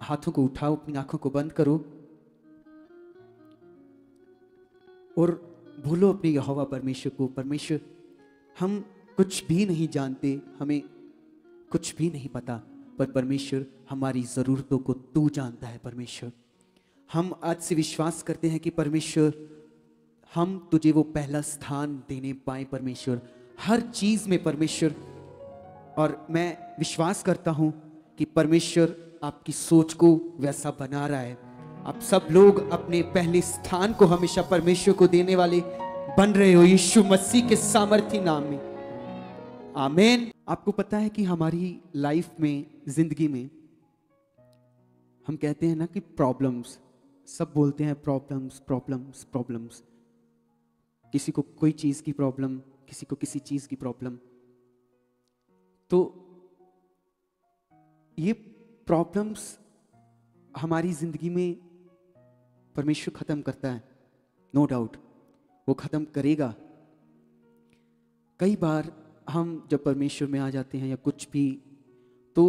हाथों को उठाओ, अपनी आंखों को बंद करो और भूलो अपने यहोवा परमेश्वर को। परमेश्वर, हम कुछ भी नहीं जानते, हमें कुछ भी नहीं पता, पर परमेश्वर हमारी ज़रूरतों को तू जानता है। परमेश्वर, हम आज से विश्वास करते हैं कि परमेश्वर, हम तुझे वो पहला स्थान देने पाए परमेश्वर, हर चीज़ में परमेश्वर। और मैं विश्वास करता हूँ कि परमेश्वर आपकी सोच को वैसा बना रहा है। आप सब लोग अपने पहले स्थान को हमेशा परमेश्वर को देने वाले बन रहे हो, यीशु मसीह के सामर्थी नाम में। आमीन। आपको पता है कि हमारी लाइफ में, जिंदगी में, हम कहते हैं ना कि प्रॉब्लम्स, सब बोलते हैं प्रॉब्लम्स प्रॉब्लम्स प्रॉब्लम्स। किसी को कोई चीज की प्रॉब्लम, किसी को किसी चीज की प्रॉब्लम। तो ये प्रॉब्लम्स हमारी जिंदगी में परमेश्वर खत्म करता है, नो डाउट वो खत्म करेगा। कई बार हम जब परमेश्वर में आ जाते हैं या कुछ भी, तो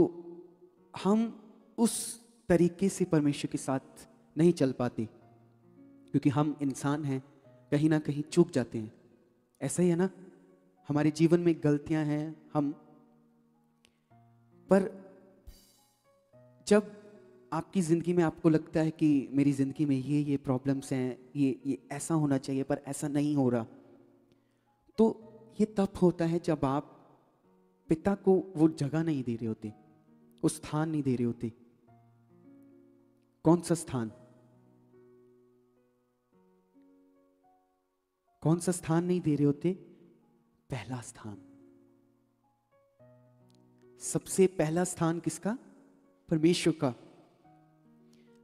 हम उस तरीके से परमेश्वर के साथ नहीं चल पाते, क्योंकि हम इंसान हैं, कहीं ना कहीं चूक जाते हैं। ऐसा ही है ना, हमारे जीवन में गलतियां हैं हम। पर जब आपकी ज़िंदगी में आपको लगता है कि मेरी ज़िंदगी में ये प्रॉब्लम्स हैं, ये ऐसा होना चाहिए पर ऐसा नहीं हो रहा, तो ये तब होता है जब आप पिता को वो जगह नहीं दे रहे होते, वो स्थान नहीं दे रहे होते। कौन सा स्थान? कौन सा स्थान नहीं दे रहे होते? पहला स्थान। सबसे पहला स्थान किसका? परमेश्वर का।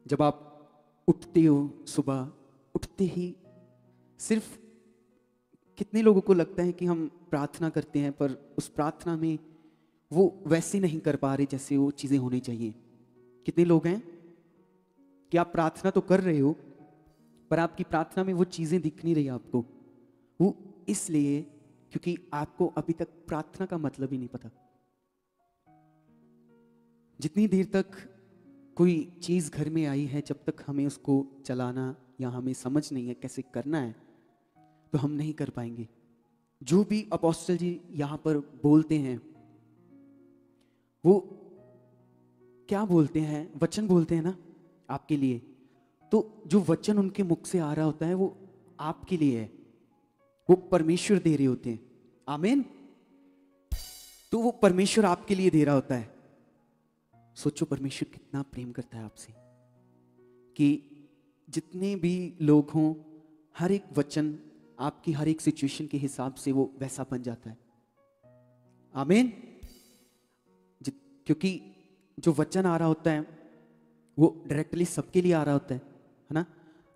जब आप उठते हो, सुबह उठते ही, सिर्फ कितने लोगों को लगता है कि हम प्रार्थना करते हैं पर उस प्रार्थना में वो वैसे नहीं कर पा रहे जैसे वो चीजें होनी चाहिए। कितने लोग हैं कि आप प्रार्थना तो कर रहे हो पर आपकी प्रार्थना में वो चीजें दिख नहीं रही आपको। वो इसलिए क्योंकि आपको अभी तक प्रार्थना का मतलब ही नहीं पता। जितनी देर तक कोई चीज घर में आई है, जब तक हमें उसको चलाना या हमें समझ नहीं है कैसे करना है, तो हम नहीं कर पाएंगे। जो भी अपोस्टल जी यहां पर बोलते हैं, वो क्या बोलते हैं? वचन बोलते हैं ना आपके लिए। तो जो वचन उनके मुख से आ रहा होता है वो आपके लिए है, वो परमेश्वर दे रहे होते हैं। आमीन। तो वो परमेश्वर आपके लिए दे रहा होता है। सोचो परमेश्वर कितना प्रेम करता है आपसे, कि जितने भी लोग हों, हर एक वचन आपकी हर एक सिचुएशन के हिसाब से वो वैसा बन जाता है। आमीन। क्योंकि जो वचन आ रहा होता है वो डायरेक्टली सबके लिए आ रहा होता है ना।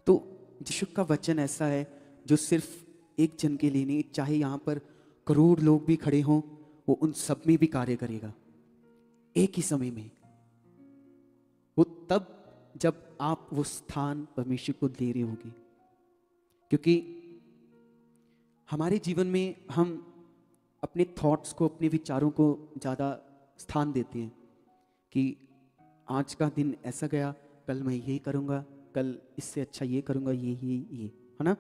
तो यीशु का वचन ऐसा है जो सिर्फ एक जन के लिए नहीं, चाहे यहाँ पर करोड़ लोग भी खड़े हों, वो उन सब में भी कार्य करेगा एक ही समय में। वो तब जब आप वो स्थान परमेश्वर को दे रहे होंगे। क्योंकि हमारे जीवन में हम अपने थॉट्स को, अपने विचारों को ज़्यादा स्थान देते हैं कि आज का दिन ऐसा गया, कल मैं ये करूँगा, कल इससे अच्छा ये करूँगा, ये है ना।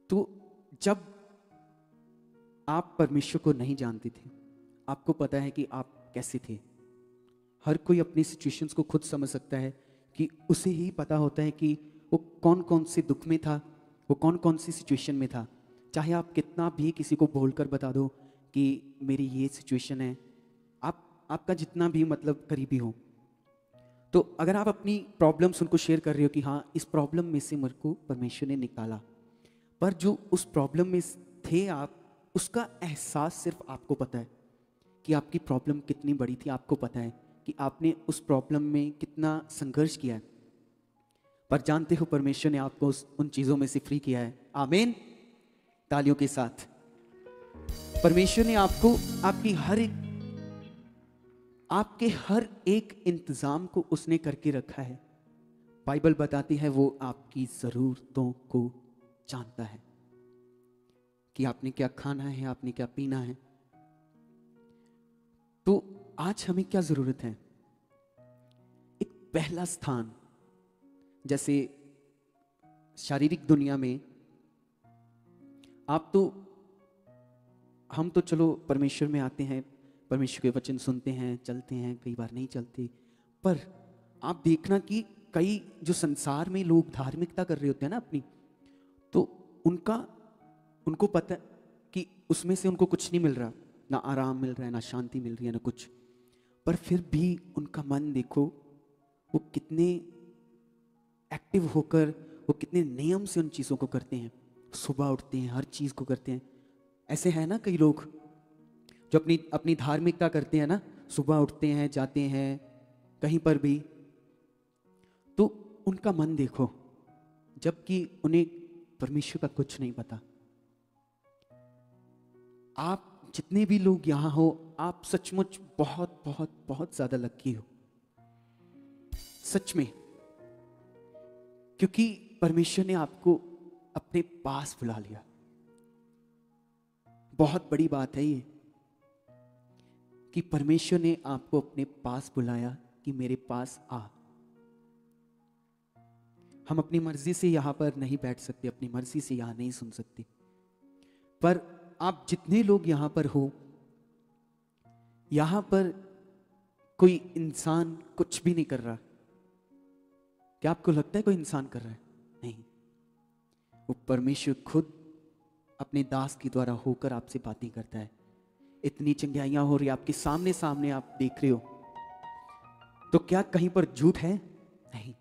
तो जब आप परमेश्वर को नहीं जानते थे, आपको पता है कि आप कैसे थे। हर कोई अपनी सिचुएशंस को खुद समझ सकता है कि उसे ही पता होता है कि वो कौन कौन से दुख में था, वो कौन कौन सी सिचुएशन में था। चाहे आप कितना भी किसी को बोलकर बता दो कि मेरी ये सिचुएशन है, आपका जितना भी मतलब करीबी हो, तो अगर आप अपनी प्रॉब्लम्स उनको शेयर कर रहे हो कि हाँ इस प्रॉब्लम में से मेरे को परमेश्वर ने निकाला, पर जो उस प्रॉब्लम में थे आप, उसका एहसास सिर्फ आपको पता है कि आपकी प्रॉब्लम कितनी बड़ी थी। आपको पता है कि आपने उस प्रॉब्लम में कितना संघर्ष किया है, पर जानते हो परमेश्वर ने आपको उन चीज़ों में से फ्री किया है। आमीन। तालियों के साथ। परमेश्वर ने आपको आपके हर एक इंतजाम को उसने करके रखा है। बाइबल बताती है वो आपकी ज़रूरतों को जानता है कि आपने क्या खाना है, आपने क्या पीना है। तो आज हमें क्या ज़रूरत है? पहला स्थान, जैसे शारीरिक दुनिया में हम तो चलो परमेश्वर में आते हैं, परमेश्वर के वचन सुनते हैं, चलते हैं, कई बार नहीं चलते, पर आप देखना कि कई जो संसार में लोग धार्मिकता कर रहे होते हैं ना अपनी, तो उनको पता है कि उसमें से उनको कुछ नहीं मिल रहा, ना आराम मिल रहा है, ना शांति मिल रही है, ना कुछ, पर फिर भी उनका मन देखो वो कितने एक्टिव होकर, वो कितने नियम से उन चीज़ों को करते हैं, सुबह उठते हैं, हर चीज़ को करते हैं। ऐसे है ना कई लोग जो अपनी अपनी धार्मिकता करते हैं ना, सुबह उठते हैं, जाते हैं कहीं पर भी, तो उनका मन देखो, जबकि उन्हें परमेश्वर का कुछ नहीं पता। आप जितने भी लोग यहां हो, आप सचमुच बहुत बहुत बहुत ज्यादा लकी हो, सच में, क्योंकि परमेश्वर ने आपको अपने पास बुला लिया। बहुत बड़ी बात है ये कि परमेश्वर ने आपको अपने पास बुलाया कि मेरे पास आ। हम अपनी मर्जी से यहां पर नहीं बैठ सकते, अपनी मर्जी से यहां नहीं सुन सकते, पर आप जितने लोग यहां पर हो, यहां पर कोई इंसान कुछ भी नहीं कर रहा। क्या आपको लगता है कोई इंसान कर रहा है? नहीं, वो परमेश्वर खुद अपने दास के द्वारा होकर आपसे बातें करता है। इतनी चंगाइयां हो रही आपके सामने सामने, आप देख रहे हो, तो क्या कहीं पर झूठ है? नहीं।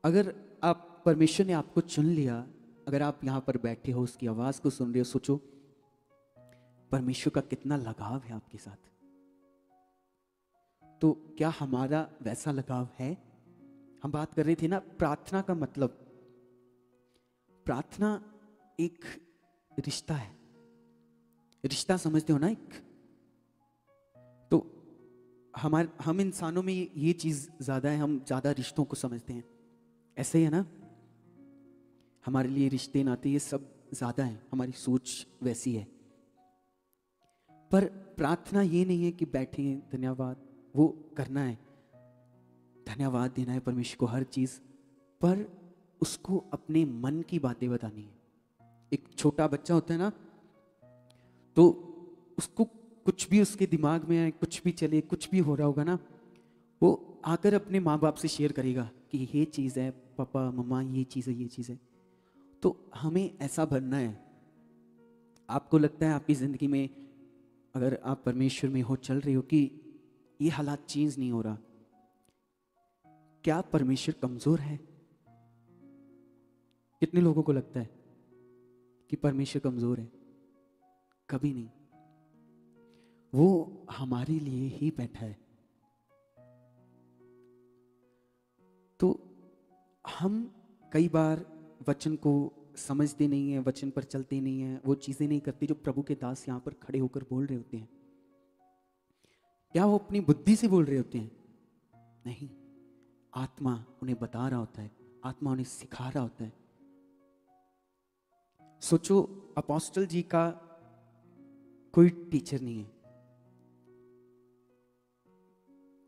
अगर आप परमेश्वर ने आपको चुन लिया, अगर आप यहां पर बैठे हो, उसकी आवाज को सुन रहे हो, सोचो परमेश्वर का कितना लगाव है आपके साथ। तो क्या हमारा वैसा लगाव है? हम बात कर रहे थे ना प्रार्थना का मतलब। प्रार्थना एक रिश्ता है, रिश्ता समझते हो ना एक, तो हम इंसानों में ये चीज ज्यादा है, हम ज्यादा रिश्तों को समझते हैं, ऐसे ही है ना, हमारे लिए रिश्ते नाते ये सब ज्यादा है, हमारी सोच वैसी है। पर प्रार्थना ये नहीं है कि बैठे धन्यवाद, वो करना है, धन्यवाद देना है परमेश्वर को हर चीज, पर उसको अपने मन की बातें बतानी है। एक छोटा बच्चा होता है ना, तो उसको कुछ भी उसके दिमाग में आए, कुछ भी चले, कुछ भी हो रहा होगा ना, वो आकर अपने माँ बाप से शेयर करेगा कि ये चीज़ है पापा मम्मा, ये चीज़ है, ये चीज़ है। तो हमें ऐसा बनना है। आपको लगता है आपकी ज़िंदगी में, अगर आप परमेश्वर में हो, चल रहे हो, कि ये हालात चेंज नहीं हो रहा, क्या परमेश्वर कमज़ोर है? कितने लोगों को लगता है कि परमेश्वर कमज़ोर है? कभी नहीं। वो हमारे लिए ही बैठा है। तो हम कई बार वचन को समझते नहीं है, वचन पर चलते नहीं है, वो चीजें नहीं करते जो प्रभु के दास यहां पर खड़े होकर बोल रहे होते हैं। क्या वो अपनी बुद्धि से बोल रहे होते हैं? नहीं, आत्मा उन्हें बता रहा होता है, आत्मा उन्हें सिखा रहा होता है। सोचो, अपोस्टल जी का कोई टीचर नहीं है,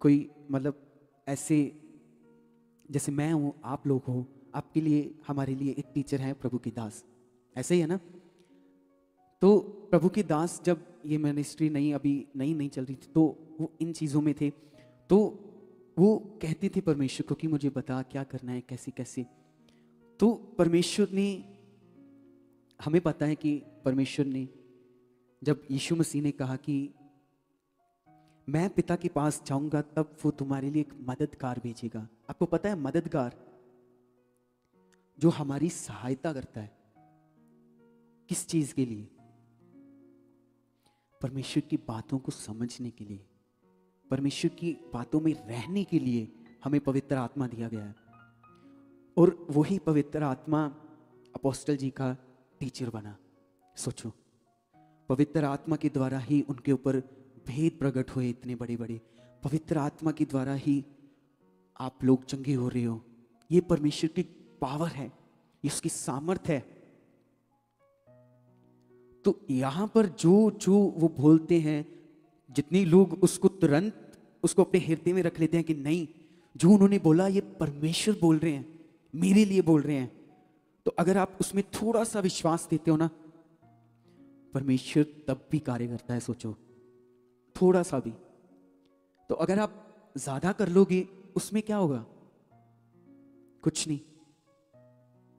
कोई मतलब ऐसे जैसे मैं हूं, आप लोग हो, आपके लिए, हमारे लिए एक टीचर है प्रभु के दास, ऐसे ही है ना। तो प्रभु के दास जब ये मिनिस्ट्री अभी नहीं चल रही थी, तो वो इन चीज़ों में थे, तो वो कहते थे परमेश्वर को कि मुझे बता क्या करना है, कैसे कैसे। तो परमेश्वर ने, हमें पता है कि परमेश्वर ने, जब यीशु मसीह ने कहा कि मैं पिता के पास जाऊंगा, तब वो तुम्हारे लिए एक मददगार भेजेगा। आपको पता है मददगार, जो हमारी सहायता करता है, किस चीज के लिए? परमेश्वर की बातों को समझने के लिए, परमेश्वर की बातों में रहने के लिए हमें पवित्र आत्मा दिया गया है। और वही पवित्र आत्मा अपोस्टल जी का टीचर बना। सोचो, पवित्र आत्मा के द्वारा ही उनके ऊपर भेद प्रकट हुए इतने बड़े बड़े। पवित्र आत्मा के द्वारा ही आप लोग चंगे हो रहे हो। ये परमेश्वर की पावर है, ये उसकी सामर्थ है। तो यहां पर जो जो वो बोलते हैं, जितने लोग उसको तुरंत उसको अपने हृदय में रख लेते हैं कि नहीं, जो उन्होंने बोला ये परमेश्वर बोल रहे हैं, मेरे लिए बोल रहे हैं, तो अगर आप उसमें थोड़ा सा विश्वास देते हो ना, परमेश्वर तब भी कार्य करता है। सोचो, थोड़ा सा भी। तो अगर आप ज्यादा कर लोगे उसमें क्या होगा? कुछ नहीं।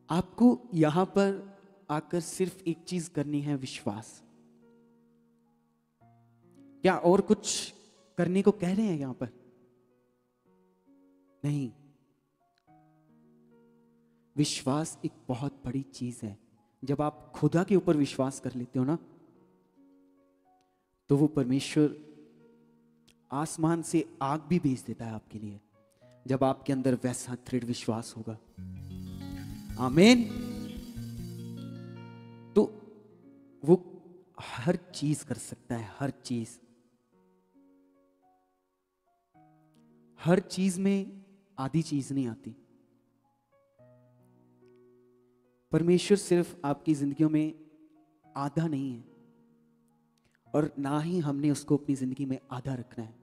आपको यहां पर आकर सिर्फ एक चीज करनी है, विश्वास। क्या और कुछ करने को कह रहे हैं यहां पर? नहीं। विश्वास एक बहुत बड़ी चीज है। जब आप खुदा के ऊपर विश्वास कर लेते हो ना, तो वो परमेश्वर आसमान से आग भी भेज देता है आपके लिए, जब आपके अंदर वैसा दृढ़ विश्वास होगा। आमीन। तो वो हर चीज कर सकता है, हर चीज। हर चीज में आधी चीज नहीं आती। परमेश्वर सिर्फ आपकी जिंदगियों में आधा नहीं है, और ना ही हमने उसको अपनी जिंदगी में आधा रखना है।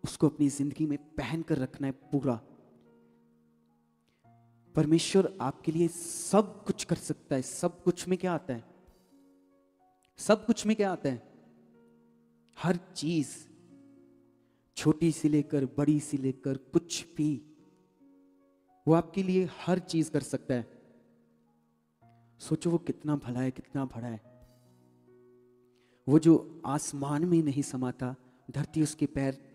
उसको अपनी जिंदगी में पहन कर रखना है पूरा। परमेश्वर आपके लिए सब कुछ कर सकता है। सब कुछ में क्या आता है? सब कुछ में क्या आता है? हर चीज, छोटी सी लेकर बड़ी सी लेकर कुछ भी, वो आपके लिए हर चीज कर सकता है। सोचो वो कितना भला है, कितना बड़ा है। वो जो आसमान में नहीं समाता, धरती उसके पैर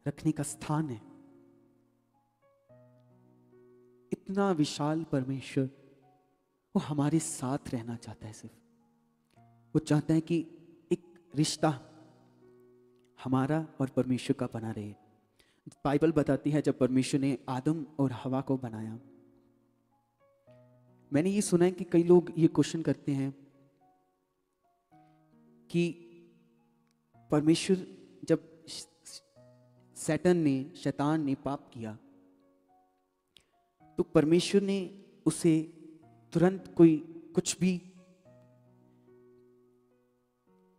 रखने का स्थान है। इतना विशाल परमेश्वर, वो हमारे साथ रहना चाहता है। सिर्फ वो चाहता है कि एक रिश्ता हमारा और परमेश्वर का बना रहे। बाइबल बताती है जब परमेश्वर ने आदम और हवा को बनाया, मैंने ये सुना है कि कई लोग ये क्वेश्चन करते हैं कि परमेश्वर, जब शैतान ने पाप किया, तो परमेश्वर ने उसे तुरंत कोई कुछ भी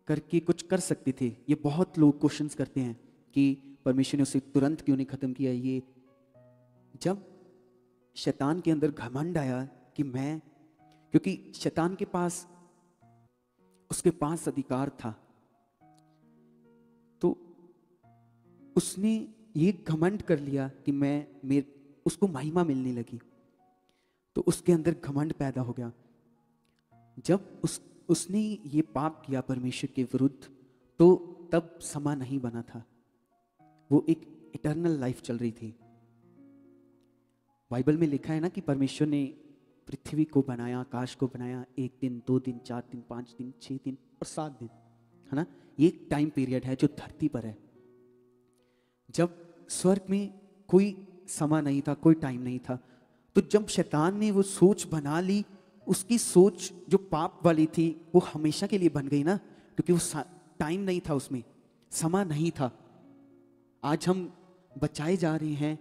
करके कुछ कर सकते थे। ये बहुत लोग क्वेश्चंस करते हैं कि परमेश्वर ने उसे तुरंत क्यों नहीं खत्म किया। ये जब शैतान के अंदर घमंड आया कि मैं, क्योंकि शैतान के पास, उसके पास अधिकार था, तो उसने ये घमंड कर लिया कि उसको महिमा मिलने लगी, तो उसके अंदर घमंड पैदा हो गया। जब उसने ये पाप किया परमेश्वर के विरुद्ध, तो तब समा नहीं बना था। वो एक इटर्नल लाइफ चल रही थी। बाइबल में लिखा है ना कि परमेश्वर ने पृथ्वी को बनाया, आकाश को बनाया, 1 दिन, 2 दिन, 4 दिन, 5 दिन, 6 दिन और 7 दिन, है ना। ये एक टाइम पीरियड है जो धरती पर है। जब स्वर्ग में कोई समा नहीं था, कोई टाइम नहीं था, तो जब शैतान ने वो सोच बना ली, उसकी सोच जो पाप वाली थी वो हमेशा के लिए बन गई ना, क्योंकि वो टाइम नहीं था, उसमें समा नहीं था। आज हम बचाए जा रहे हैं,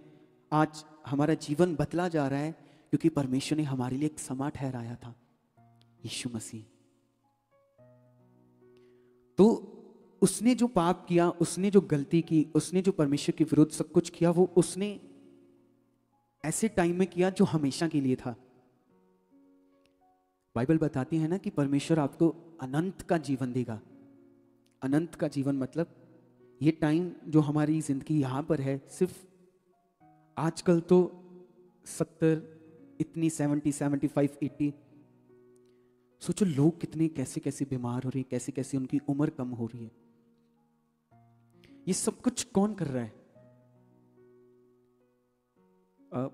आज हमारा जीवन बदला जा रहा है, क्योंकि परमेश्वर ने हमारे लिए एक समा ठहराया था, यीशु मसीह। तो उसने जो पाप किया, उसने जो गलती की, उसने जो परमेश्वर के विरुद्ध सब कुछ किया, वो उसने ऐसे टाइम में किया जो हमेशा के लिए था। बाइबल बताती है ना कि परमेश्वर आपको अनंत का जीवन देगा। अनंत का जीवन मतलब ये टाइम जो हमारी जिंदगी यहां पर है, सिर्फ आजकल तो 70, इतनी 70, 75, 80, सोचो लोग कितने कैसे कैसे बीमार हो रहे हैं, कैसे कैसे उनकी उम्र कम हो रही है। ये सब कुछ कौन कर रहा है?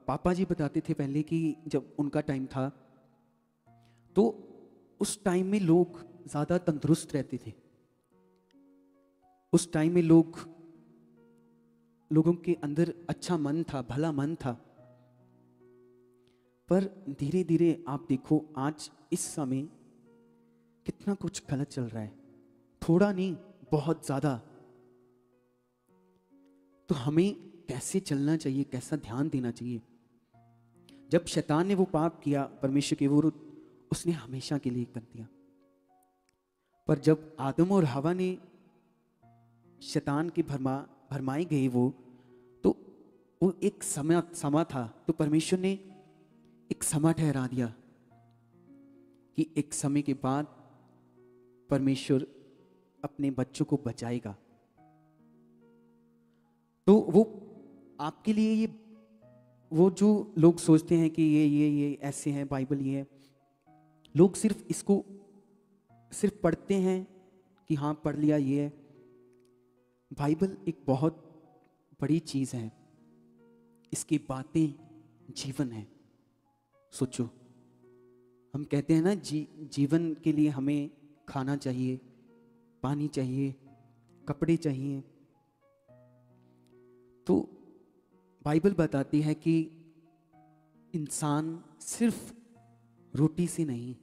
पापा जी बताते थे पहले कि जब उनका टाइम था, तो उस टाइम में लोग ज्यादा तंदुरुस्त रहते थे। उस टाइम में लोगों के अंदर अच्छा मन था, भला मन था। पर धीरे धीरे आप देखो, आज इस समय कितना कुछ गलत चल रहा है। थोड़ा नहीं, बहुत ज्यादा। तो हमें कैसे चलना चाहिए, कैसा ध्यान देना चाहिए? जब शैतान ने वो पाप किया परमेश्वर के विरुद्ध, उसने हमेशा के लिए कर दिया। पर जब आदम और हवा ने शैतान की भरमाई गई तो वो एक समा था, तो परमेश्वर ने एक समा ठहरा दिया कि एक समय के बाद परमेश्वर अपने बच्चों को बचाएगा। तो वो आपके लिए ये, वो जो लोग सोचते हैं कि ये ऐसे हैं, बाइबल ये है, लोग सिर्फ इसको सिर्फ पढ़ते हैं कि हाँ पढ़ लिया ये है। बाइबल एक बहुत बड़ी चीज है, इसकी बातें जीवन है। सोचो, हम कहते हैं ना जीवन के लिए हमें खाना चाहिए, पानी चाहिए, कपड़े चाहिए। तो बाइबल बताती है कि इंसान सिर्फ रोटी से नहीं,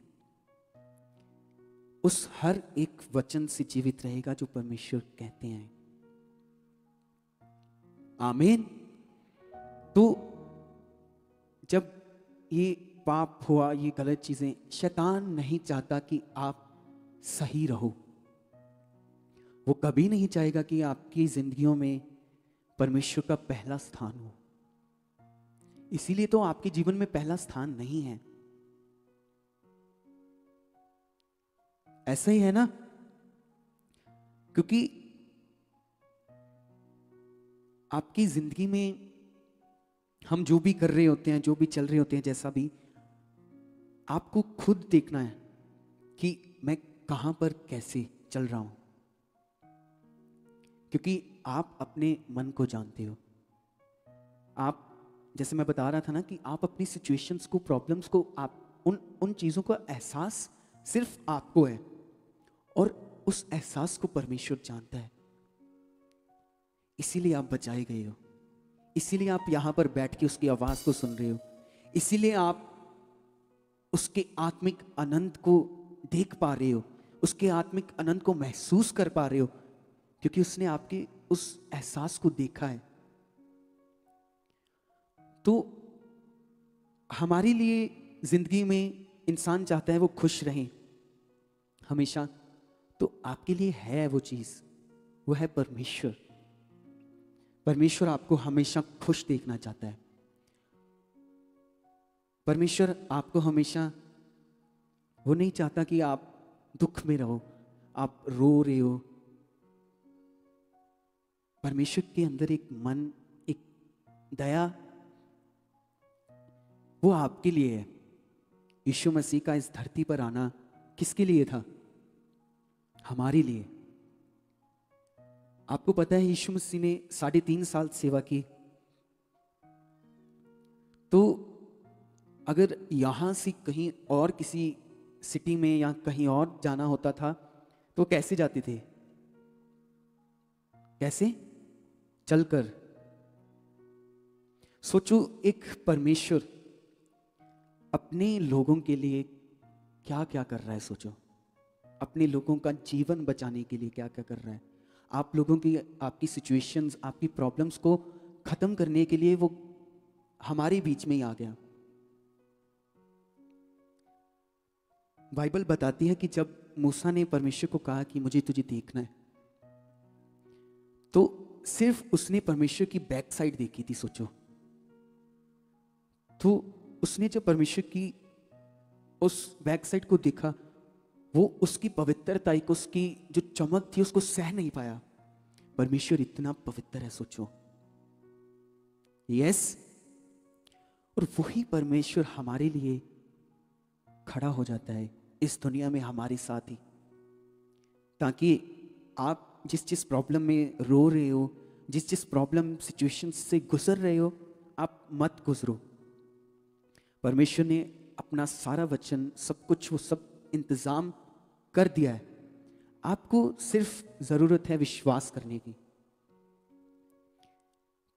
उस हर एक वचन से जीवित रहेगा जो परमेश्वर कहते हैं। आमीन। तो जब ये पाप हुआ, ये गलत चीजें, शैतान नहीं चाहता कि आप सही रहो। वो कभी नहीं चाहेगा कि आपकी जिंदगियों में परमेश्वर का पहला स्थान हो। इसीलिए तो आपके जीवन में पहला स्थान नहीं है। ऐसा ही है ना, क्योंकि आपकी जिंदगी में हम जो भी कर रहे होते हैं, जो भी चल रहे होते हैं, जैसा भी, आपको खुद देखना है कि मैं कहां पर कैसे चल रहा हूं, क्योंकि आप अपने मन को जानते हो। आप, जैसे मैं बता रहा था ना, कि आप अपनी सिचुएशंस को, प्रॉब्लम्स को, आप उन चीजों का एहसास सिर्फ आपको है, और उस एहसास को परमेश्वर जानता है। इसीलिए आप बचाए गए हो, इसीलिए आप यहां पर बैठ के उसकी आवाज को सुन रहे हो, इसीलिए आप उसके आत्मिक आनंद को देख पा रहे हो, उसके आत्मिक आनंद को महसूस कर पा रहे हो, क्योंकि उसने आपके उस एहसास को देखा है। तो हमारे लिए जिंदगी में इंसान चाहता है वो खुश रहे हमेशा। तो आपके लिए है वो चीज, वो है परमेश्वर। परमेश्वर आपको हमेशा खुश देखना चाहता है। परमेश्वर आपको हमेशा वो नहीं चाहता कि आप दुख में रहो, आप रो रहे हो। परमेश्वर के अंदर एक मन, एक दया, वो आपके लिए है। यीशु मसीह का इस धरती पर आना किसके लिए था? हमारे लिए। आपको पता है यीशु मसीह ने 3.5 साल सेवा की। तो अगर यहां से कहीं और किसी सिटी में या कहीं और जाना होता था तो कैसे जाते थे? कैसे? चलकर। सोचो, एक परमेश्वर अपने लोगों के लिए क्या क्या कर रहा है। सोचो, अपने लोगों का जीवन बचाने के लिए क्या क्या कर रहा है। आप लोगों की, आपकी सिचुएशंस, आपकी प्रॉब्लम्स को खत्म करने के लिए वो हमारे बीच में ही आ गया। बाइबल बताती है कि जब मूसा ने परमेश्वर को कहा कि मुझे तुझे देखना है, तो सिर्फ उसने परमेश्वर की बैक साइड देखी थी। सोचो, तो उसने जब परमेश्वर की उस बैक साइड को देखा, वो उसकी पवित्रता, एक उसकी जो चमक थी, उसको सह नहीं पाया। परमेश्वर इतना पवित्र है, सोचो। यस। और वही परमेश्वर हमारे लिए खड़ा हो जाता है इस दुनिया में हमारे साथ ही, ताकि आप जिस प्रॉब्लम में रो रहे हो, जिस प्रॉब्लम सिचुएशन से गुजर रहे हो, आप मत गुजरो। परमेश्वर ने अपना सारा वचन, सब कुछ, वो सब इंतजाम कर दिया है। आपको सिर्फ जरूरत है विश्वास करने की।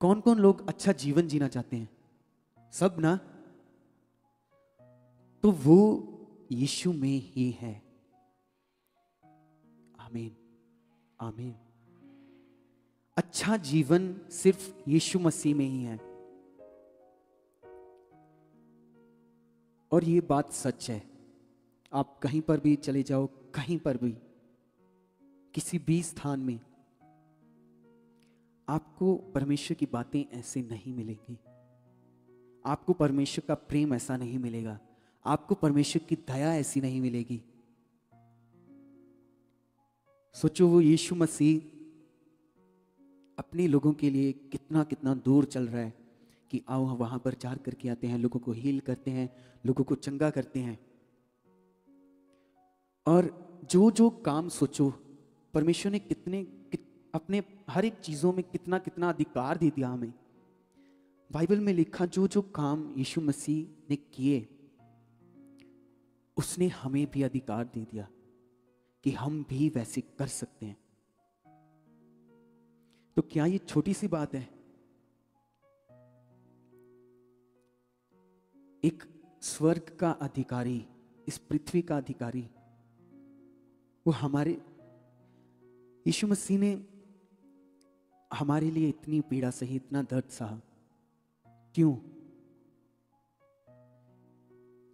कौन कौन लोग अच्छा जीवन जीना चाहते हैं? सब ना? तो वो यीशु में ही है। आमीन, आमीन। अच्छा जीवन सिर्फ यीशु मसीह में ही है। और ये बात सच है। आप कहीं पर भी चले जाओ, कहीं पर भी, किसी भी स्थान में, आपको परमेश्वर की बातें ऐसे नहीं मिलेंगी, आपको परमेश्वर का प्रेम ऐसा नहीं मिलेगा, आपको परमेश्वर की दया ऐसी नहीं मिलेगी। सोचो वो यीशु मसीह अपने लोगों के लिए कितना कितना दूर चल रहा है कि आओ हम वहां पर जार करके आते हैं, लोगों को हील करते हैं, लोगों को चंगा करते हैं। और जो जो काम सोचो, परमेश्वर ने अपने हर एक चीजों में कितना कितना अधिकार दे दिया हमें। बाइबल में लिखा जो जो काम यीशु मसीह ने किए, उसने हमें भी अधिकार दे दिया कि हम भी वैसे कर सकते हैं। तो क्या ये छोटी सी बात है? एक स्वर्ग का अधिकारी, इस पृथ्वी का अधिकारी, वो हमारे यीशु मसीह ने हमारे लिए इतनी पीड़ा सही, इतना दर्द सहा। क्यों?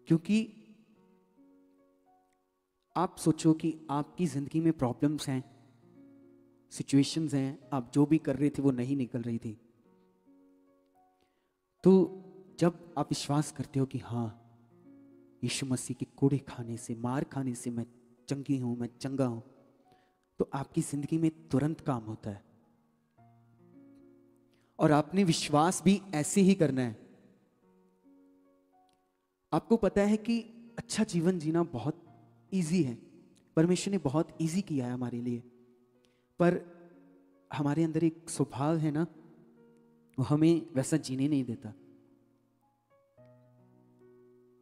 क्योंकि आप सोचो कि आपकी जिंदगी में प्रॉब्लम्स हैं, सिचुएशंस हैं, आप जो भी कर रहे थे वो नहीं निकल रही थी। तो जब आप विश्वास करते हो कि हाँ, यीशु मसीह के कोड़े खाने से, मार खाने से मैं चंगी हूं, मैं चंगा हूं, तो आपकी जिंदगी में तुरंत काम होता है। और आपने विश्वास भी ऐसे ही करना है। आपको पता है कि अच्छा जीवन जीना बहुत इजी है, परमेश्वर ने बहुत इजी किया है हमारे लिए, पर हमारे अंदर एक स्वभाव है ना, वो हमें वैसा जीने नहीं देता।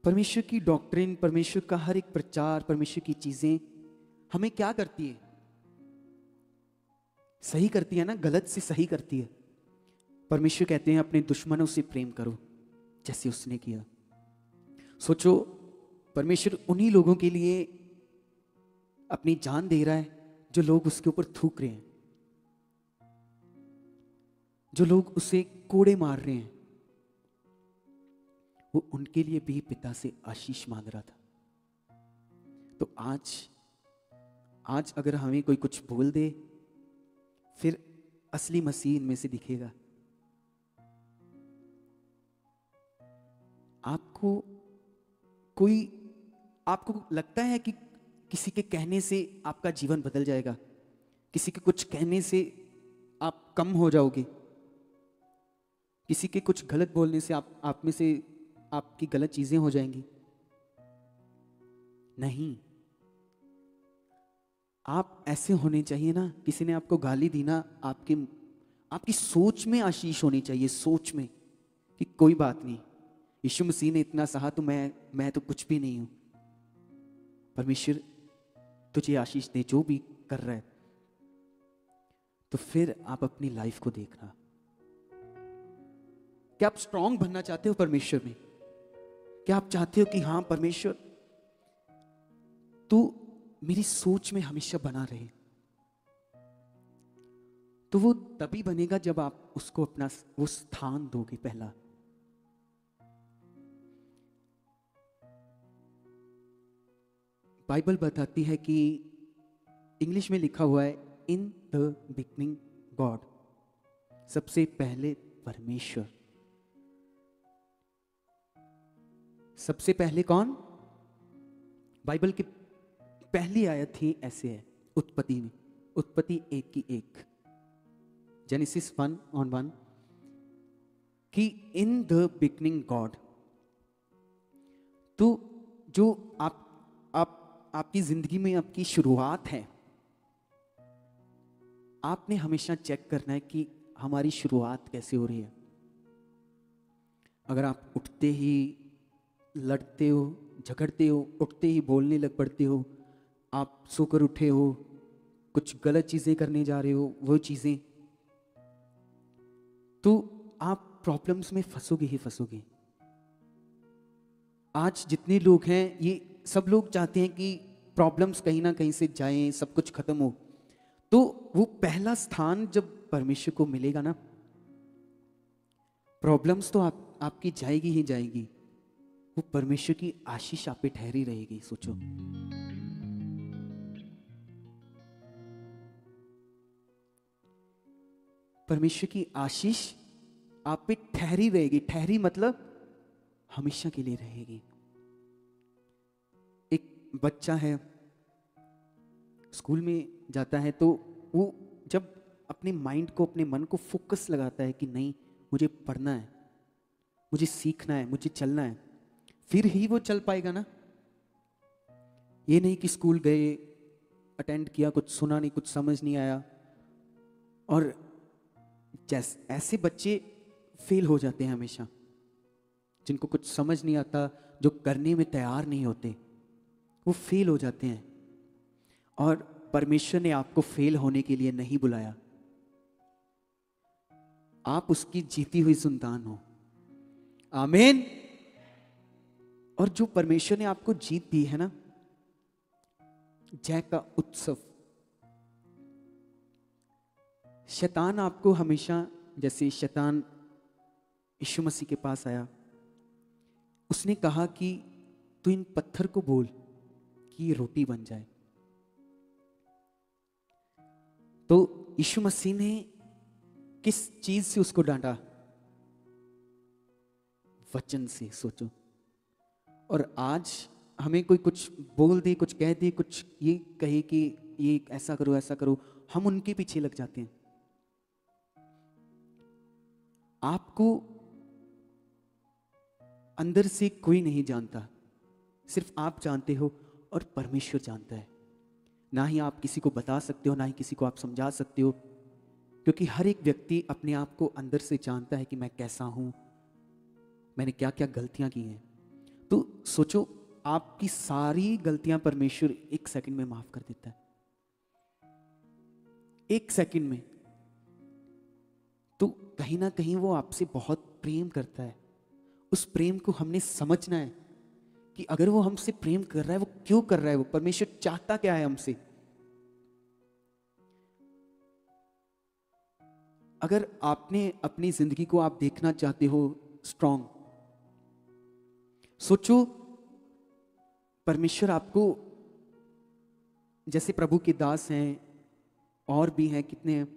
परमेश्वर की डॉक्ट्रिन, परमेश्वर का हर एक प्रचार, परमेश्वर की चीजें हमें क्या करती है? सही करती है ना, गलत से सही करती है। परमेश्वर कहते हैं अपने दुश्मनों से प्रेम करो जैसे उसने किया। सोचो, परमेश्वर उन्हीं लोगों के लिए अपनी जान दे रहा है जो लोग उसके ऊपर थूक रहे हैं, जो लोग उसे कोड़े मार रहे हैं। वो उनके लिए भी पिता से आशीष मांग रहा था। तो आज अगर हमें कोई कुछ बोल दे, फिर असली मसीह इनमें से दिखेगा। आपको लगता है कि किसी के कहने से आपका जीवन बदल जाएगा, किसी के कुछ कहने से आप कम हो जाओगे, किसी के कुछ गलत बोलने से आप में से आपकी गलत चीजें हो जाएंगी? नहीं, आप ऐसे होने चाहिए ना। किसी ने आपको गाली दी ना, आपकी सोच में आशीष होनी चाहिए, सोच में कि कोई बात नहीं, यीशु मसीह ने इतना सहा तो मैं तो कुछ भी नहीं हूं। परमेश्वर तुझे आशीष दे जो भी कर रहा है। तो फिर आप अपनी लाइफ को देखना। क्या आप स्ट्रांग बनना चाहते हो परमेश्वर में? क्या आप चाहते हो कि हाँ परमेश्वर तू मेरी सोच में हमेशा बना रहे? तो वो तभी बनेगा जब आप उसको अपना वो स्थान दोगे। पहला, बाइबल बताती है कि इंग्लिश में लिखा हुआ है इन द बिगनिंग गॉड, सबसे पहले परमेश्वर। सबसे पहले कौन? बाइबल की पहली आयत ही ऐसे है उत्पत्ति में, उत्पत्ति 1 की 1, जेनेसिस 1:1 कि इन द बिगनिंग गॉड। तो जो आपकी जिंदगी में आपकी शुरुआत है, आपने हमेशा चेक करना है कि हमारी शुरुआत कैसे हो रही है। अगर आप उठते ही लड़ते हो, झगड़ते हो, उठते ही बोलने लग पड़ते हो, आप सोकर उठे हो, कुछ गलत चीजें करने जा रहे हो, वो चीजें, तो आप प्रॉब्लम्स में फंसोगे ही फंसोगे। आज जितने लोग हैं, ये सब लोग चाहते हैं कि प्रॉब्लम्स कहीं ना कहीं से जाएं, सब कुछ खत्म हो। तो वो पहला स्थान जब परमेश्वर को मिलेगा ना, प्रॉब्लम्स तो आपकी जाएगी ही जाएगी, वो परमेश्वर की आशीष आप पे ठहरी रहेगी। सोचो, परमेश्वर की आशीष आप पे ठहरी रहेगी। ठहरी मतलब हमेशा के लिए रहेगी। एक बच्चा है, स्कूल में जाता है, तो वो जब अपने माइंड को, अपने मन को फोकस लगाता है कि नहीं मुझे पढ़ना है, मुझे सीखना है, मुझे चलना है, फिर ही वो चल पाएगा ना। ये नहीं कि स्कूल गए, अटेंड किया, कुछ सुना नहीं, कुछ समझ नहीं आया, और जैसे ऐसे बच्चे फेल हो जाते हैं हमेशा, जिनको कुछ समझ नहीं आता, जो करने में तैयार नहीं होते, वो फेल हो जाते हैं। और परमेश्वर ने आपको फेल होने के लिए नहीं बुलाया, आप उसकी जीती हुई संतान हो। आमीन। और जो परमेश्वर ने आपको जीत दी है ना, जय का उत्सव, शैतान आपको हमेशा, जैसे शैतान यीशु मसीह के पास आया, उसने कहा कि तू इन पत्थर को बोल कि ये रोटी बन जाए। तो यीशु मसीह ने किस चीज से उसको डांटा? वचन से। सोचो। और आज हमें कोई कुछ बोल दे, कुछ कह दे, कुछ ये कहे कि ये ऐसा करो ऐसा करो, हम उनके पीछे लग जाते हैं। आपको अंदर से कोई नहीं जानता, सिर्फ आप जानते हो और परमेश्वर जानता है। ना ही आप किसी को बता सकते हो, ना ही किसी को आप समझा सकते हो, क्योंकि हर एक व्यक्ति अपने आप को अंदर से जानता है कि मैं कैसा हूं, मैंने क्या क्या गलतियां की हैं। तो सोचो, आपकी सारी गलतियां परमेश्वर 1 सेकंड में माफ कर देता है, 1 सेकंड में। तो कहीं ना कहीं वो आपसे बहुत प्रेम करता है। उस प्रेम को हमने समझना है कि अगर वो हमसे प्रेम कर रहा है, वो क्यों कर रहा है, वो परमेश्वर चाहता क्या है हमसे। अगर आपने अपनी जिंदगी को आप देखना चाहते हो स्ट्रांग, सोचो परमेश्वर आपको, जैसे प्रभु के दास हैं और भी हैं कितने हैं,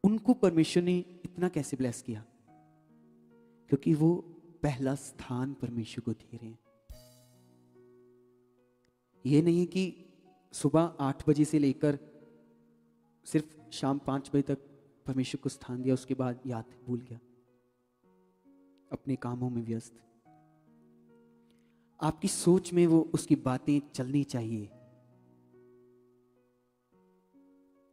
उनको परमेश्वर ने इतना कैसे ब्लेस किया? क्योंकि वो पहला स्थान परमेश्वर को दे रहे हैं। ये नहीं कि सुबह 8 बजे से लेकर सिर्फ शाम 5 बजे तक परमेश्वर को स्थान दिया, उसके बाद याद भूल गया, अपने कामों में व्यस्त। आपकी सोच में वो उसकी बातें चलनी चाहिए।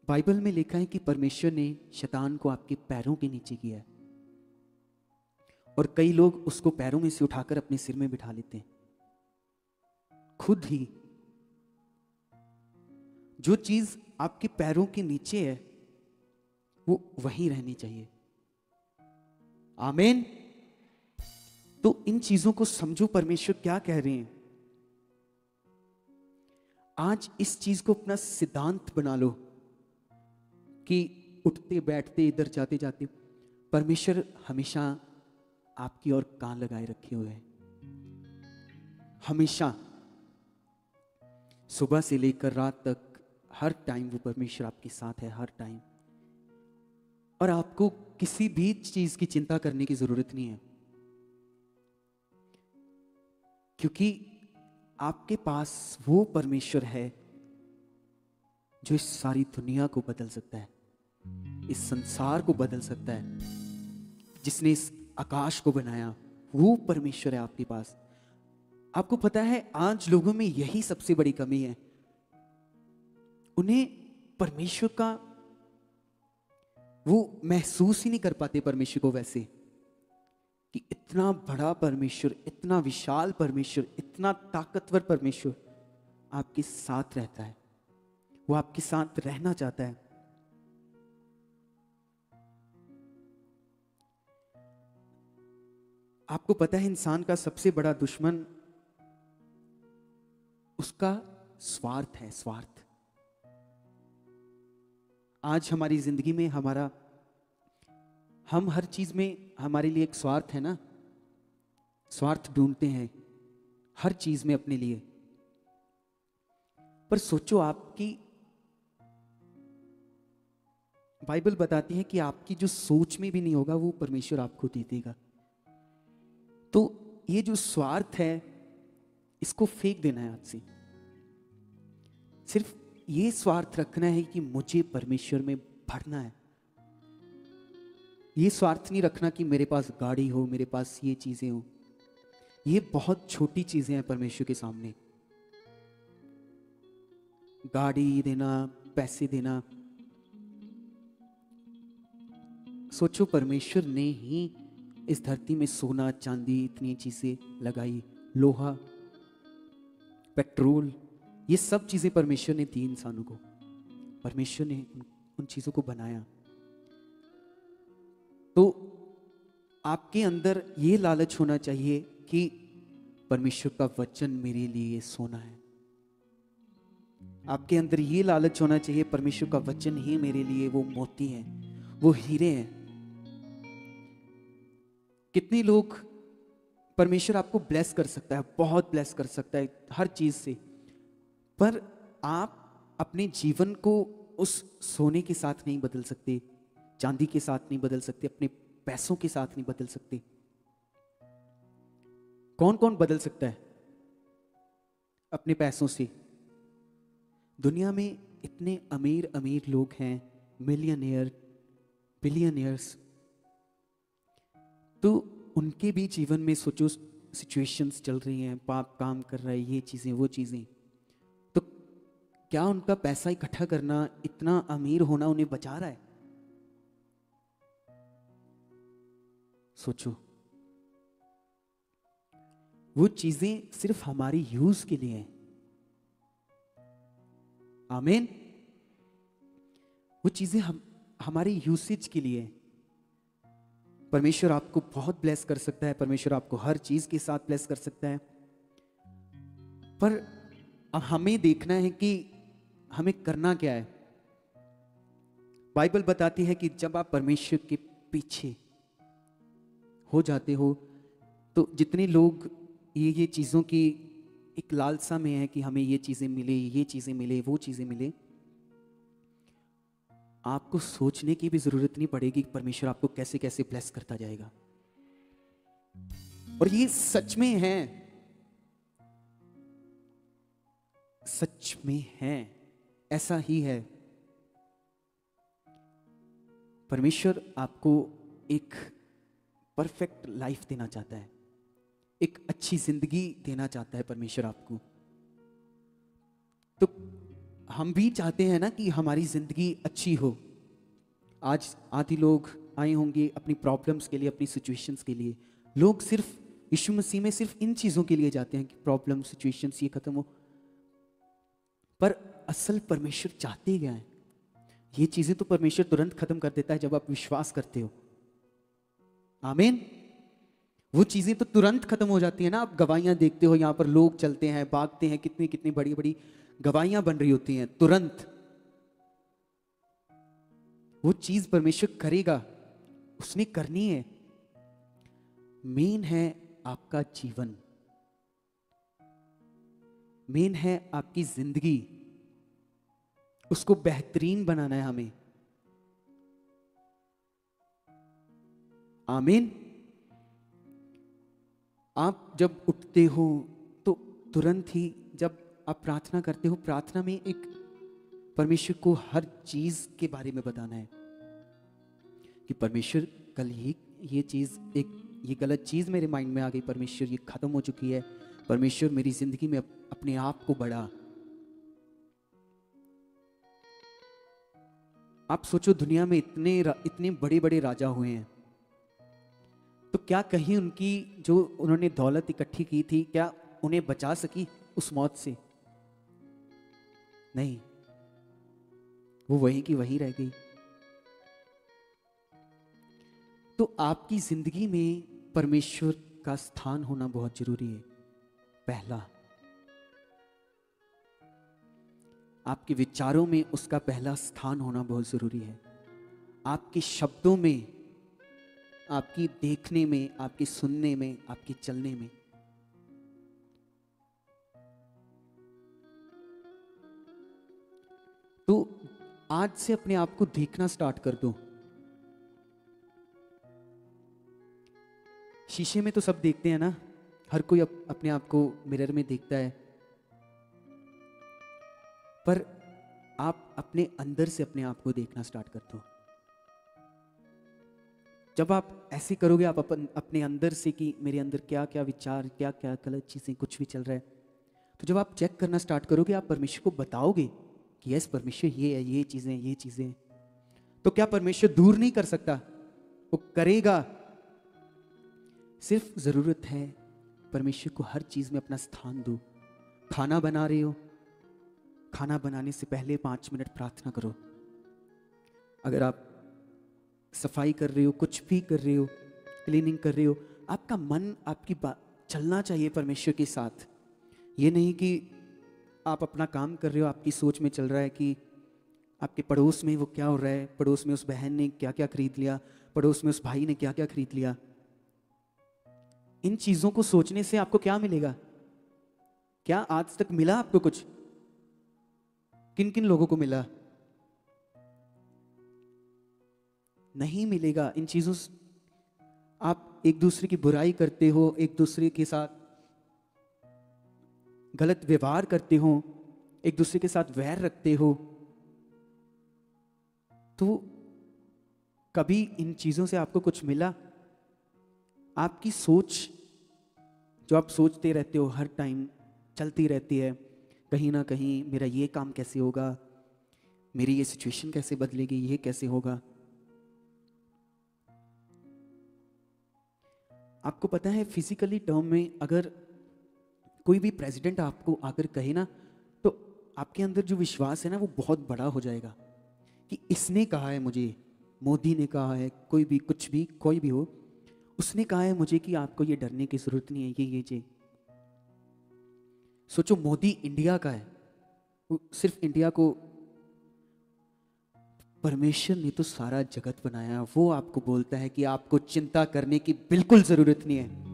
बाइबल में लिखा है कि परमेश्वर ने शैतान को आपके पैरों के नीचे किया है, और कई लोग उसको पैरों में से उठाकर अपने सिर में बिठा लेते हैं। खुद ही जो चीज आपके पैरों के नीचे है वो वहीं रहनी चाहिए। आमीन। तो इन चीजों को समझो, परमेश्वर क्या कह रहे हैं। आज इस चीज को अपना सिद्धांत बना लो कि उठते बैठते, इधर जाते जाते परमेश्वर हमेशा आपकी ओर कान लगाए रखे हुए हैं। हमेशा, सुबह से लेकर रात तक, हर टाइम वो परमेश्वर आपके साथ है, हर टाइम। और आपको किसी भी चीज की चिंता करने की जरूरत नहीं है, क्योंकि आपके पास वो परमेश्वर है जो इस सारी दुनिया को बदल सकता है, इस संसार को बदल सकता है, जिसने इस आकाश को बनाया। वो परमेश्वर है आपके पास। आपको पता है आज लोगों में यही सबसे बड़ी कमी है, उन्हें परमेश्वर का वो महसूस ही नहीं कर पाते परमेश्वर को, वैसे कि इतना बड़ा परमेश्वर, इतना विशाल परमेश्वर, इतना ताकतवर परमेश्वर आपके साथ रहता है, वो आपके साथ रहना चाहता है। आपको पता है इंसान का सबसे बड़ा दुश्मन उसका स्वार्थ है, स्वार्थ। आज हमारी जिंदगी में हम हर चीज में हमारे लिए एक स्वार्थ है ना, स्वार्थ ढूंढते हैं हर चीज में अपने लिए। पर सोचो, बाइबल बताती है कि आपकी जो सोच में भी नहीं होगा वो परमेश्वर आपको दे देगा। तो ये जो स्वार्थ है इसको फेंक देना है आज से। सिर्फ ये स्वार्थ रखना है कि मुझे परमेश्वर में भरना है। ये स्वार्थ नहीं रखना कि मेरे पास गाड़ी हो, मेरे पास ये चीजें हो। ये बहुत छोटी चीजें हैं परमेश्वर के सामने। गाड़ी देना, पैसे देना, सोचो परमेश्वर ने ही इस धरती में सोना चांदी इतनी चीजें लगाई, लोहा, पेट्रोल, ये सब चीजें परमेश्वर ने दी इंसानों को। परमेश्वर ने उन चीजों को बनाया। तो आपके अंदर ये लालच होना चाहिए कि परमेश्वर का वचन मेरे लिए सोना है। आपके अंदर ये लालच होना चाहिए परमेश्वर का वचन ही मेरे लिए वो मोती है, वो हीरे हैं। कितने लोग, परमेश्वर आपको ब्लेस कर सकता है, बहुत ब्लेस कर सकता है हर चीज से, पर आप अपने जीवन को उस सोने के साथ नहीं बदल सकते, चांदी के साथ नहीं बदल सकते, अपने पैसों के साथ नहीं बदल सकते। कौन कौन बदल सकता है अपने पैसों से? दुनिया में इतने अमीर अमीर लोग हैं, मिलियनियर, बिलियनियर्स, तो उनके भी जीवन में सोचो सिचुएशंस चल रही हैं, पाप काम कर रहा है, ये चीजें वो चीजें, तो क्या उनका पैसा इकट्ठा करना, इतना अमीर होना उन्हें बचा रहा है? सोचो। वो चीजें सिर्फ हमारी यूज के लिए हैं। आमीन। वो चीजें हमारी यूसेज के लिए हैं। परमेश्वर आपको बहुत ब्लेस कर सकता है, परमेश्वर आपको हर चीज के साथ ब्लेस कर सकता है, पर अब हमें देखना है कि हमें करना क्या है। बाइबल बताती है कि जब आप परमेश्वर के पीछे हो जाते हो, तो जितने लोग ये चीजों की एक लालसा में है कि हमें ये चीजें मिले, ये चीजें मिले, वो चीजें मिले, आपको सोचने की भी जरूरत नहीं पड़ेगी कि परमेश्वर आपको कैसे कैसे ब्लेस करता जाएगा। और ये सच में है, सच में है, ऐसा ही है। परमेश्वर आपको एक परफेक्ट लाइफ देना चाहता है, एक अच्छी जिंदगी देना चाहता है परमेश्वर आपको। तो हम भी चाहते हैं ना कि हमारी जिंदगी अच्छी हो। आज आदि लोग आए होंगे अपनी प्रॉब्लम्स के लिए, अपनी सिचुएशंस के लिए। लोग सिर्फ यीशु मसीह में सिर्फ इन चीजों के लिए जाते हैं कि प्रॉब्लम, सिचुएशंस ये खत्म हो, पर असल परमेश्वर चाहते क्या है? ये चीजें तो परमेश्वर तुरंत खत्म कर देता है जब आप विश्वास करते हो। आमीन। वो चीजें तो तुरंत खत्म हो जाती है ना। आप गवाहियां देखते हो, यहां पर लोग चलते हैं, भागते हैं, कितनी कितनी बड़ी बड़ी गवाहियां बन रही होती हैं तुरंत। वो चीज परमेश्वर करेगा, उसने करनी है। मेन है आपका जीवन, मेन है आपकी जिंदगी, उसको बेहतरीन बनाना है हमें। आमीन। आप जब उठते हो तो तुरंत ही जब आप प्रार्थना करते हो, प्रार्थना में एक परमेश्वर को हर चीज के बारे में बताना है कि परमेश्वर कल ये चीज, एक ये गलत चीज मेरे माइंड में आ गई, परमेश्वर ये खत्म हो चुकी है। परमेश्वर मेरी जिंदगी में अपने आप को बढ़ा। आप सोचो दुनिया में इतने बड़े बड़े राजा हुए हैं, तो क्या कहीं उनकी जो उन्होंने दौलत इकट्ठी की थी, क्या उन्हें बचा सकी उस मौत से? नहीं, वो वहीं की वहीं रह गई। तो आपकी जिंदगी में परमेश्वर का स्थान होना बहुत जरूरी है। पहला, आपके विचारों में उसका पहला स्थान होना बहुत जरूरी है। आपके शब्दों में, आपकी देखने में, आपके सुनने में, आपके चलने में। तो आज से अपने आप को देखना स्टार्ट कर दो। शीशे में तो सब देखते हैं ना, हर कोई अपने आप को मिरर में देखता है, पर आप अपने अंदर से अपने आप को देखना स्टार्ट कर दो। जब आप ऐसे करोगे, आप अपने अंदर से कि मेरे अंदर क्या क्या विचार, क्या क्या गलत चीजें, कुछ भी चल रहा है, तो जब आप चेक करना स्टार्ट करोगे, आप परमेश्वर को बताओगे कि यस परमेश्वर ये है, ये चीजें, तो क्या परमेश्वर दूर नहीं कर सकता? वो करेगा। सिर्फ जरूरत है परमेश्वर को हर चीज में अपना स्थान दो। खाना बना रहे हो, खाना बनाने से पहले 5 मिनट प्रार्थना करो। अगर आप सफाई कर रहे हो, कुछ भी कर रहे हो, क्लीनिंग कर रहे हो, आपका मन, आपकी बात चलना चाहिए परमेश्वर के साथ। ये नहीं कि आप अपना काम कर रहे हो, आपकी सोच में चल रहा है कि आपके पड़ोस में वो क्या हो रहा है, पड़ोस में उस बहन ने क्या क्या खरीद लिया, पड़ोस में उस भाई ने क्या क्या खरीद लिया। इन चीजों को सोचने से आपको क्या मिलेगा? क्या आज तक मिला आपको कुछ? किन किन लोगों को मिला? नहीं मिलेगा। इन चीजों से आप एक दूसरे की बुराई करते हो, एक दूसरे के साथ गलत व्यवहार करते हो, एक दूसरे के साथ वैर रखते हो, तो कभी इन चीजों से आपको कुछ मिला? आपकी सोच, जो आप सोचते रहते हो हर टाइम, चलती रहती है कहीं ना कहीं, मेरा ये काम कैसे होगा, मेरी ये सिचुएशन कैसे बदलेगी, ये कैसे होगा। आपको पता है फिजिकली टर्म में अगर कोई भी प्रेसिडेंट आपको आकर कहे ना, तो आपके अंदर जो विश्वास है ना, वो बहुत बड़ा हो जाएगा कि इसने कहा है मुझे, मोदी ने कहा है, कोई भी, कुछ भी, कोई भी हो, उसने कहा है मुझे कि आपको ये डरने की जरूरत नहीं है, ये। सोचो, मोदी इंडिया का है, वो सिर्फ इंडिया को, परमेश्वर ने तो सारा जगत बनाया। वो आपको बोलता है कि आपको चिंता करने की बिल्कुल जरूरत नहीं है।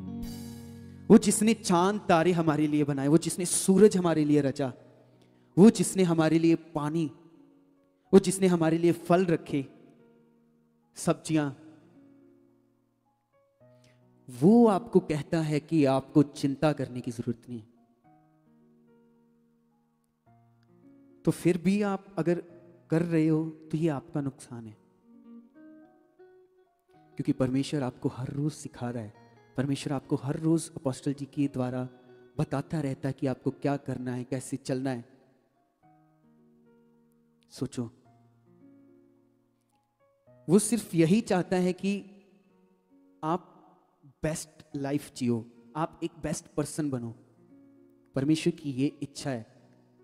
वो जिसने चांद तारे हमारे लिए बनाए, वो जिसने सूरज हमारे लिए रचा, वो जिसने हमारे लिए पानी, वो जिसने हमारे लिए फल रखे, सब्जियां, वो आपको कहता है कि आपको चिंता करने की जरूरत नहीं। तो फिर भी आप अगर कर रहे हो तो ये आपका नुकसान है, क्योंकि परमेश्वर आपको हर रोज सिखा रहा है। परमेश्वर आपको हर रोज अपोस्टल जी के द्वारा बताता रहता है कि आपको क्या करना है, कैसे चलना है। सोचो, वो सिर्फ यही चाहता है कि आप बेस्ट लाइफ जियो, आप एक बेस्ट पर्सन बनो। परमेश्वर की ये इच्छा है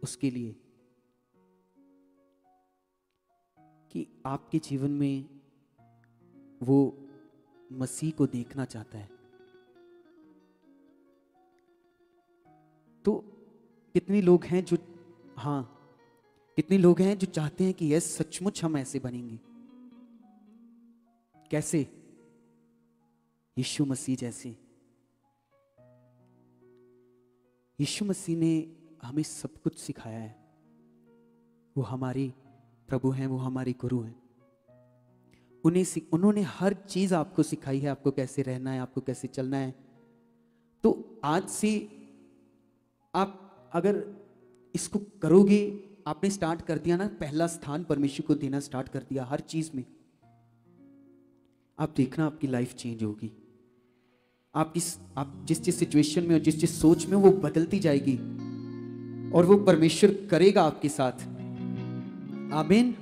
उसके लिए कि आपके जीवन में वो मसीह को देखना चाहता है। तो कितने लोग हैं जो, हाँ, कितने लोग हैं जो चाहते हैं कि यस सचमुच हम ऐसे बनेंगे। कैसे? यीशु मसीह जैसे। यीशु मसीह ने हमें सब कुछ सिखाया है। वो हमारे प्रभु हैं, वो हमारे गुरु हैं। उन्होंने हर चीज आपको सिखाई है, आपको कैसे रहना है, आपको कैसे चलना है। तो आज से आप अगर इसको करोगे, आपने स्टार्ट कर दिया ना, पहला स्थान परमेश्वर को देना स्टार्ट कर दिया हर चीज में, आप देखना आपकी लाइफ चेंज होगी। आप जिस जिस सिचुएशन में और जिस जिस सोच में, वो बदलती जाएगी और वो परमेश्वर करेगा आपके साथ। आमीन।